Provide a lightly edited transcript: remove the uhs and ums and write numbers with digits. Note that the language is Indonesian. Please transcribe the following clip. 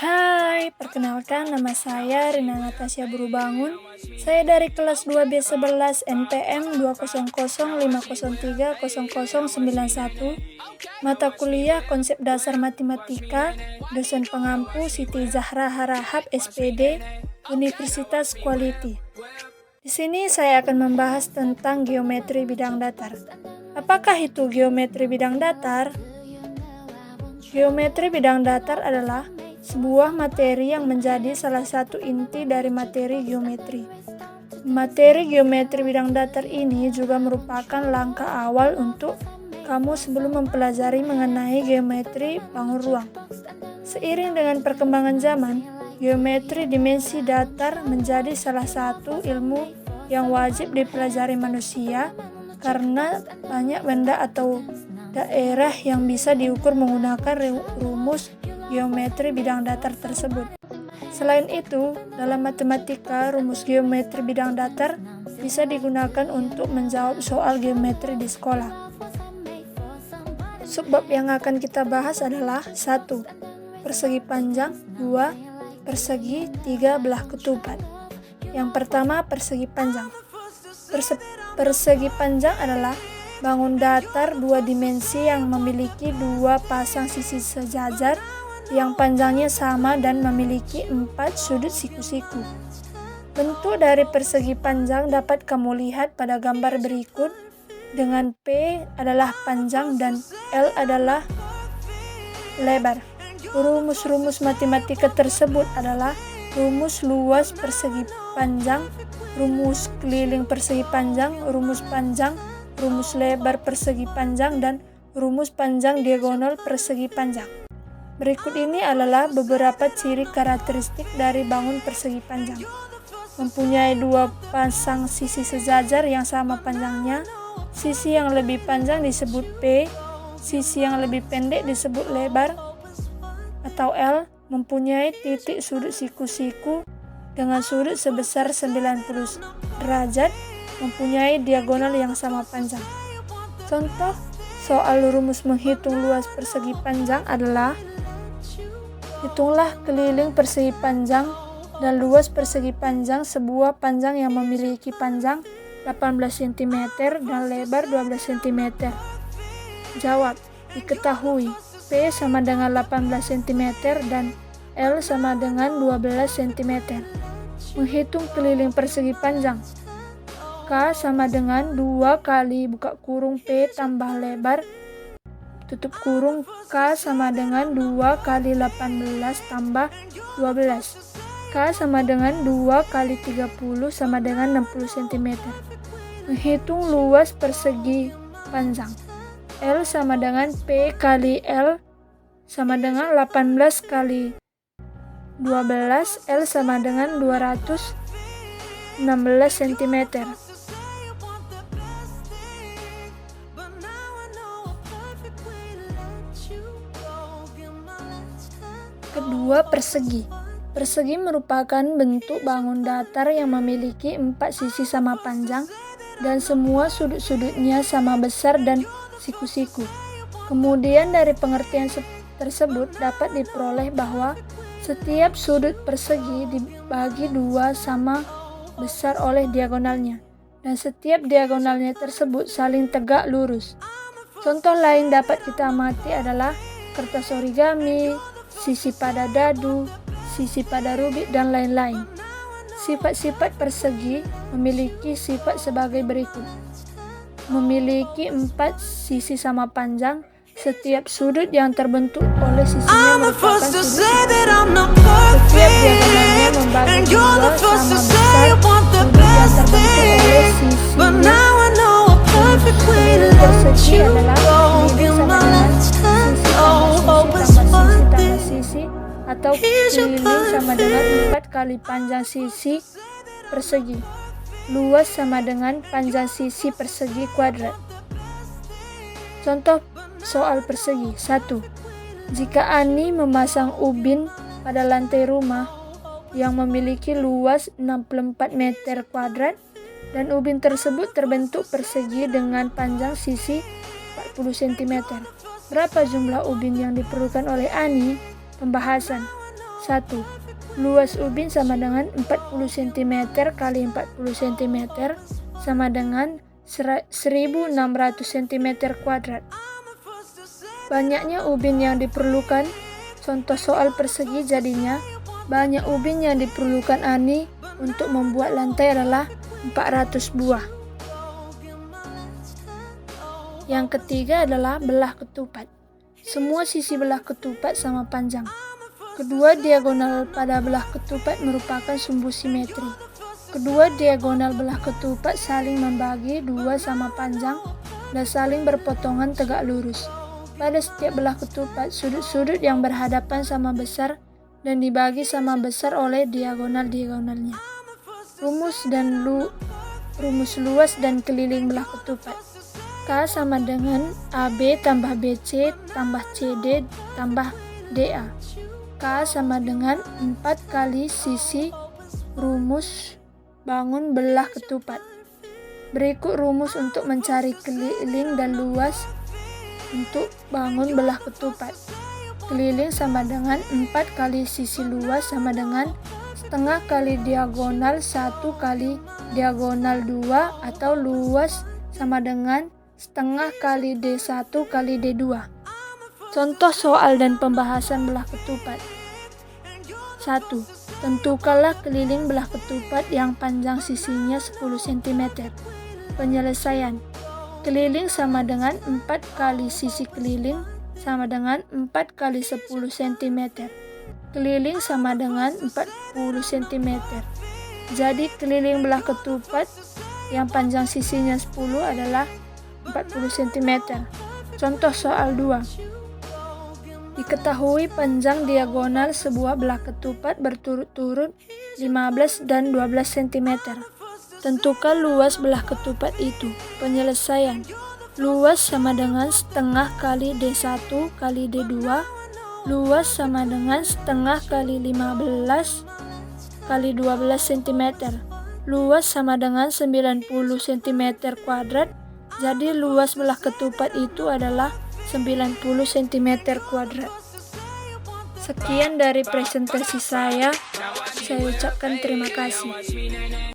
Hai, perkenalkan nama saya Rina Natasha Burubangun. Saya dari kelas 2B11 NPM 20050030091. Mata kuliah Konsep Dasar Matematika, dosen pengampu Siti Zahra Harahap SPD, Universitas Quality. Di sini saya akan membahas tentang geometri bidang datar. Apakah itu geometri bidang datar? Geometri bidang datar adalah sebuah materi yang menjadi salah satu inti dari materi geometri. Materi geometri bidang datar ini juga merupakan langkah awal untuk kamu sebelum mempelajari mengenai geometri bangun ruang. Seiring dengan perkembangan zaman, geometri dimensi datar menjadi salah satu ilmu yang wajib dipelajari manusia karena banyak benda atau daerah yang bisa diukur menggunakan rumus geometri bidang datar tersebut. Selain itu, dalam matematika, rumus geometri bidang datar bisa digunakan untuk menjawab soal geometri di sekolah. Subbab yang akan kita bahas adalah 1. Persegi panjang, 2. Persegi 3 belah ketupat. Yang pertama, persegi panjang. Persegi panjang adalah bangun datar dua dimensi yang memiliki dua pasang sisi sejajar yang panjangnya sama dan memiliki 4 sudut siku-siku. Bentuk dari persegi panjang dapat kamu lihat pada gambar berikut, dengan P adalah panjang dan L adalah lebar. Rumus-rumus matematika tersebut adalah rumus luas persegi panjang, rumus keliling persegi panjang, rumus panjang, rumus lebar persegi panjang, dan rumus panjang diagonal persegi panjang. Berikut ini adalah beberapa ciri karakteristik dari bangun persegi panjang. Mempunyai dua pasang sisi sejajar yang sama panjangnya. Sisi yang lebih panjang disebut P, sisi yang lebih pendek disebut lebar atau L. Mempunyai titik sudut siku-siku dengan sudut sebesar 90 derajat. Mempunyai diagonal yang sama panjang. Contoh soal rumus menghitung luas persegi panjang adalah: hitunglah keliling persegi panjang dan luas persegi panjang sebuah panjang yang memiliki panjang 18 cm dan lebar 12 cm. Jawab. Diketahui P sama dengan 18 cm dan L sama dengan 12 cm. Menghitung keliling persegi panjang. K sama dengan 2 kali buka kurung P tambah lebar tutup kurung K sama dengan 2 kali 18 tambah 12. K sama dengan 2 kali 30 sama dengan 60 cm. Menghitung luas persegi panjang. L sama dengan P kali L sama dengan 18 kali 12. L sama dengan 216 cm. Kedua, persegi. Persegi merupakan bentuk bangun datar yang memiliki 4 sisi sama panjang dan semua sudut-sudutnya sama besar dan siku-siku. Kemudian dari pengertian tersebut dapat diperoleh bahwa setiap sudut persegi dibagi dua sama besar oleh diagonalnya, dan setiap diagonalnya tersebut saling tegak lurus. Contoh lain dapat kita amati adalah kertas origami, sisi pada dadu, sisi pada rubik, dan lain-lain. Sifat-sifat persegi memiliki sifat sebagai berikut. Memiliki 4 sisi sama panjang. Setiap sudut yang terbentuk oleh sisinya merupakan sudut siku. Setiap diagonalnya membagi dua sama besar sudut yang terbentuk oleh sisinya. Keliling persegi adalah keliling sama dengan sisi atau keliling sama dengan 4 kali panjang sisi persegi. Luas sama dengan panjang sisi persegi kuadrat. Contoh soal persegi. 1. Jika Ani memasang ubin pada lantai rumah yang memiliki luas 64 meter kuadrat dan ubin tersebut terbentuk persegi dengan panjang sisi 40 cm. Berapa jumlah ubin yang diperlukan oleh Ani? Pembahasan. 1. Luas ubin sama dengan 40 cm kali 40 cm sama dengan 1600 cm kuadrat. Banyaknya ubin yang diperlukan. Contoh soal persegi jadinya, banyak ubin yang diperlukan Ani untuk membuat lantai adalah 400 buah. Yang ketiga adalah belah ketupat. Semua sisi belah ketupat sama panjang. Kedua diagonal pada belah ketupat merupakan sumbu simetri. Kedua diagonal belah ketupat saling membagi 2 sama panjang dan saling berpotongan tegak lurus. Pada setiap belah ketupat, sudut-sudut yang berhadapan sama besar dan dibagi sama besar oleh diagonal-diagonalnya. Rumus luas dan keliling belah ketupat. K sama dengan AB tambah BC tambah CD tambah DA. K sama dengan 4 kali sisi rumus bangun belah ketupat. Berikut rumus untuk mencari keliling dan luas untuk bangun belah ketupat. Keliling sama dengan 4 kali sisi luas sama dengan setengah kali diagonal 1 kali diagonal 2 atau luas sama dengan setengah kali D1 kali D2. Contoh soal dan pembahasan belah ketupat. 1. Tentukanlah keliling belah ketupat yang panjang sisinya 10 cm. Penyelesaian. Keliling sama dengan 4 kali sisi keliling sama dengan 4 kali 10 cm. Keliling sama dengan 40 cm. Jadi keliling belah ketupat yang panjang sisinya 10 adalah 40 cm. Contoh soal 2. Diketahui panjang diagonal sebuah belah ketupat berturut-turut 15 dan 12 cm. Tentukan luas belah ketupat itu. Penyelesaian. Luas sama dengan setengah kali D1 kali D2. Luas sama dengan setengah kali 15 kali 12 cm. Luas sama dengan 90 cm kuadrat. Jadi luas belah ketupat itu adalah 90 cm kuadrat. Sekian dari presentasi saya ucapkan terima kasih.